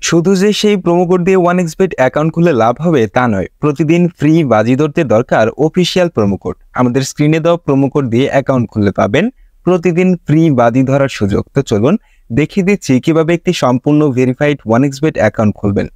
শুধু যে সেই প্রোমো কোড দিয়ে 1xBet অ্যাকাউন্ট খুলে লাভ হবে তা নয়, প্রতিদিন ফ্রি বাজি ধরতে দরকার অফিসিয়াল প্রোমো কোড। আমাদের স্ক্রিনে দেওয়া প্রোমো কোড দিয়ে অ্যাকাউন্ট খুললে পাবেন প্রতিদিন ফ্রি বাজি ধরার সুযোগ। তো চলুন দেখিয়ে দিচ্ছি কিভাবে একটি সম্পূর্ণ ভেরিফাইড 1xBet অ্যাকাউন্ট খুলবেন।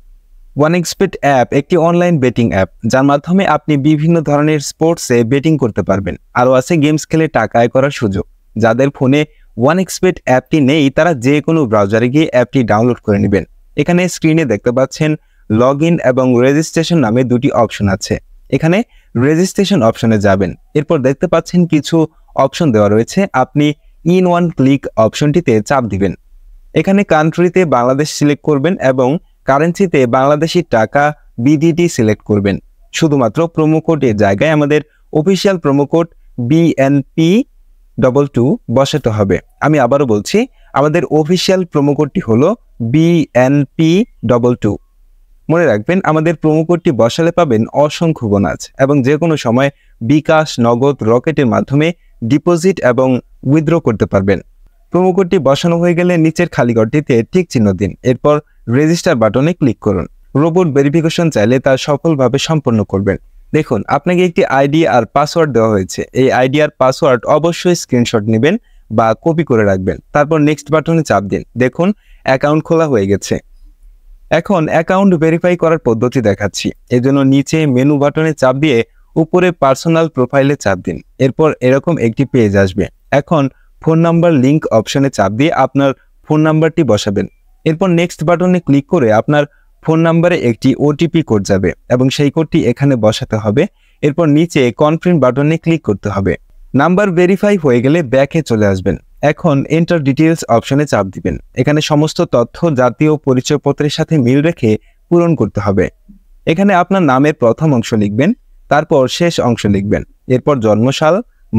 1xBet অ্যাপ একটি অনলাইন বেটিং অ্যাপ, যার মাধ্যমে আপনি বিভিন্ন ধরনের স্পোর্টসে বেটিং করতে পারবেন। আরও আছে গেমস খেলে টাকা আয় করার সুযোগ। যাদের ফোনে 1xBet অ্যাপটি নেই তারা যে কোনো ব্রাউজারে গিয়ে অ্যাপটি ডাউনলোড করে নেবেন। এখানে স্ক্রিনে দেখতে পাচ্ছেন লগ ইন এবং রেজিস্ট্রেশন নামে দুটি অপশন আছে। এখানে রেজিস্ট্রেশন অপশনে যাবেন, এরপর দেখতে পাচ্ছেন কিছু অপশন দেওয়া রয়েছে। আপনি ইন ওয়ান ক্লিক অপশনটিতে চাপ দিবেন। এখানে কান্ট্রিতে বাংলাদেশ সিলেক্ট করবেন এবং কারেন্সিতে বাংলাদেশি টাকা বিডিটি সিলেক্ট করবেন। শুধুমাত্র প্রোমো কোডের জায়গায় আমাদের অফিসিয়াল প্রোমো কোড BNP22 বসাতে হবে। আমি আবারও বলছি, আমাদের অফিসিয়াল প্রোমো কোডটি হলো BNP22। মনে রাখবেন, আমাদের প্রোমো কোডটি বসালে পাবেন অসংখ্য বোনাস এবং যে কোনো সময় বিকাশ, নগদ, রকেটের মাধ্যমে ডিপোজিট এবং উইথড্র করতে পারবেন। প্রোমো কোডটি বসানো হয়ে গেলে নিচের খালি ঘরটিতে টিক চিহ্ন দিন, এরপর রেজিস্টার বাটনে ক্লিক করুন। রোবট ভেরিফিকেশন চাইলে তা সফলভাবে সম্পন্ন করবেন। দেখুন, আপনাকে একটি আইডি আর পাসওয়ার্ড দেওয়া হয়েছে। এই আইডি আর পাসওয়ার্ড অবশ্যই স্ক্রিনশট নেবেন বা কপি করে রাখবেন। তারপর নেক্সট বাটনে চাপ দিন। দেখুন, অ্যাকাউন্ট খোলা হয়ে গেছে। এখন অ্যাকাউন্ট ভেরিফাই করার পদ্ধতি দেখাচ্ছি। এজন্য নিচে মেনু বাটনে চাপ দিয়ে উপরে পার্সোনাল প্রোফাইলে চাপ দিন। এরপর এরকম একটি পেজ আসবে। এখন ফোন নাম্বার লিংক অপশনে চাপ দিয়ে আপনার ফোন নাম্বারটি বসাবেন। এরপর নেক্সট বাটনে ক্লিক করে আপনার ফোন নাম্বারে একটি ওটিপি কোড যাবে এবং সেই কোডটি এখানে বসাতে হবে। এরপর নিচে কনফার্ম বাটনে ক্লিক করতে হবে। নাম্বার ভেরিফাই হয়ে গেলে ব্যাকে চলে আসবেন। এখন এন্টার ডিটেইলস অপশনে চাপ দিবেন। এখানে সমস্ত তথ্য জাতীয় পরিচয়পত্রের সাথে মিল রেখে পূরণ করতে হবে। এখানে আপনার নামের প্রথম অংশ লিখবেন, তারপর শেষ অংশ লিখবেন। এরপর জন্মসাল,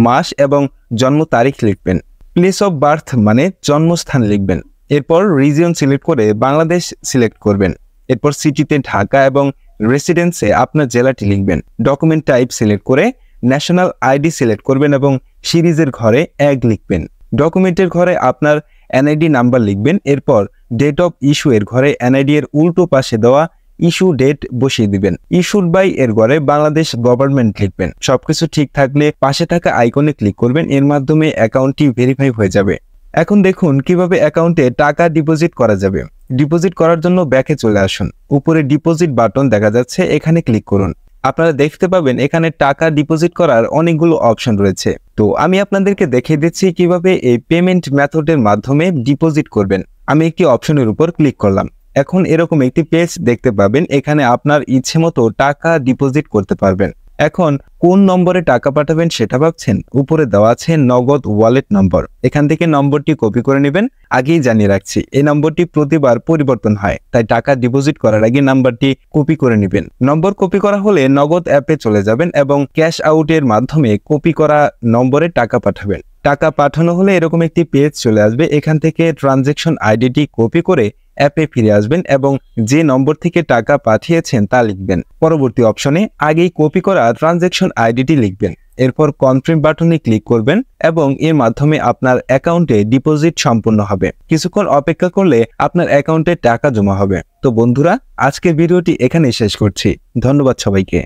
মাস এবং জন্ম তারিখ লিখবেন। প্লেস অফ বার্থ মানে জন্মস্থান লিখবেন। এরপর রিজিয়ন সিলেক্ট করে বাংলাদেশ সিলেক্ট করবেন। এরপর সিটিতে ঢাকা এবং রেসিডেন্সে আপনার জেলাটি লিখবেন। ডকুমেন্ট টাইপ সিলেক্ট করে ন্যাশনাল আইডি সিলেক্ট করবেন এবং সিরিজের ঘরে 1 লিখবেন। ডকুমেন্টের ঘরে আপনার এনআইডি নাম্বার লিখবেন। এরপর ডেট অফ ইস্যু এর ঘরে এনআইডি এর উল্টো পাশে দেওয়া ইস্যু ডেট বসিয়ে দিবেন। ইস্যুড বাই এর ঘরে বাংলাদেশ গভর্নমেন্ট লিখবেন। সবকিছু ঠিক থাকলে পাশে থাকা আইকনে ক্লিক করবেন। এর মাধ্যমে অ্যাকাউন্টটি ভেরিফাই হয়ে যাবে। এখন দেখুন কিভাবে অ্যাকাউন্টে টাকা ডিপোজিট করা যাবে। ডিপোজিট করার জন্য ব্যাকে চলে আসুন। উপরে ডিপোজিট বাটন দেখা যাচ্ছে, এখানে ক্লিক করুন। আপনারা দেখতে পাবেন এখানে টাকা ডিপোজিট করার অনেকগুলো অপশন রয়েছে। তো আমি আপনাদেরকে দেখিয়ে দিচ্ছি কিভাবে এই পেমেন্ট মেথডের মাধ্যমে ডিপোজিট করবেন। আমি একটি অপশনের উপর ক্লিক করলাম। এখন এরকম একটি পেজ দেখতে পাবেন। এখানে আপনার ইচ্ছে মতো টাকা ডিপোজিট করতে পারবেন। এখন কোন নম্বরে টাকা পাঠাবেন সেটা ভাবছেন? উপরে দেওয়া আছে নগদ ওয়ালেট নম্বর। এখান থেকে নম্বরটি কপি করে নেবেন। আগেই জানিয়ে রাখছি, এই নম্বরটি প্রতিবার পরিবর্তন হয়, তাই টাকা ডিপোজিট করার আগে নাম্বারটি কপি করে নেবেন। নম্বর কপি করা হলে নগদ অ্যাপে চলে যাবেন এবং ক্যাশ আউটের মাধ্যমে কপি করা নম্বরে টাকা পাঠাবেন। টাকা পাঠানো হলে এরকম একটি পেজ চলে আসবে। এখান থেকে ট্রানজ্যাকশন আইডিটি কপি করে অ্যাপে ফিরে আসবেন এবং যে নম্বর থেকে টাকা পাঠিয়েছেন তা লিখবেন। পরবর্তী অপশনে আগেই কপি করা ট্রানজ্যাকশন আইডিটি লিখবেন। এরপর কনফার্ম বাটনে ক্লিক করবেন এবং এর মাধ্যমে আপনার অ্যাকাউন্টে ডিপোজিট সম্পূর্ণ হবে। কিছুক্ষণ অপেক্ষা করলে আপনার অ্যাকাউন্টে টাকা জমা হবে। তো বন্ধুরা, আজকের ভিডিওটি এখানেই শেষ করছি। ধন্যবাদ সবাইকে।